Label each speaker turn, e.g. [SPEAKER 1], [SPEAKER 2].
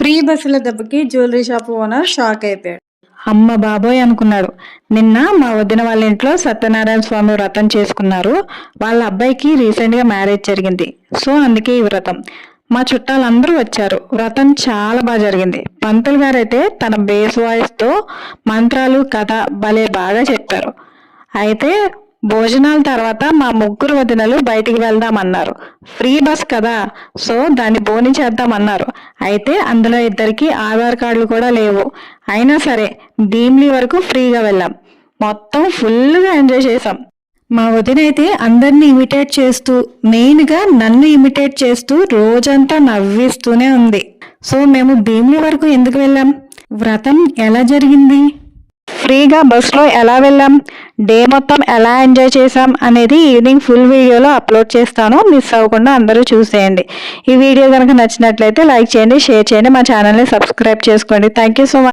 [SPEAKER 1] Free బస్సుల దెబ్బకి jewellery shop owner shock అయిపోయాడు. అమ్మ బాబోయ్ అనుకున్నాడు. నిన్న మా వదిన వాళ్ళ ఇంట్లో సత్యనారాయణ స్వామి వ్రతం చేసుకున్నారు. వాళ్ళ అబ్బాయికి రీసెంట్ గా మ్యారేజ్ జరిగింది. సో అందుకే ఈ వ్రతం. మా చుట్టాలందరూ వచ్చారు. వ్రతం చాలా బాగా జరిగింది. పంతులు గారైతే తన బేస్ వాయిస్ తో మంత్రాలు కథ భలే బాగా చెప్పారు. అయితే భోజనాల తర్వాత మా ముగ్గురు వదినలు బయటికి వెళ్దామన్నారు. ఫ్రీ బస్ కదా, సో దాన్ని బోని చేద్దామన్నారు. అయితే అందులో ఇద్దరికి ఆధార్ కార్డులు కూడా లేవు. అయినా సరే భీమిలి వరకు ఫ్రీగా వెళ్ళాం. మొత్తం ఫుల్గా ఎంజాయ్ చేసాం. మా వదిన అయితే అందరినీ ఇమిటేట్ చేస్తూ, మెయిన్గా నన్ను ఇమిటేట్ చేస్తూ రోజంతా నవ్విస్తూనే ఉంది. సో మేము భీమిలి వరకు ఎందుకు వెళ్ళాం, వ్రతం ఎలా జరిగింది, ఫ్రీగా బస్లో ఎలా వెళ్ళాం, డే మొత్తం ఎలా ఎంజాయ్ చేసాం అనేది ఈవినింగ్ ఫుల్ వీడియోలో అప్లోడ్ చేస్తాను. మిస్ అవ్వకుండా అందరూ చూసేయండి. ఈ వీడియో కనుక నచ్చినట్లయితే లైక్ చేయండి, షేర్ చేయండి, మా ఛానల్ని సబ్స్క్రైబ్ చేసుకోండి. Thank you so much.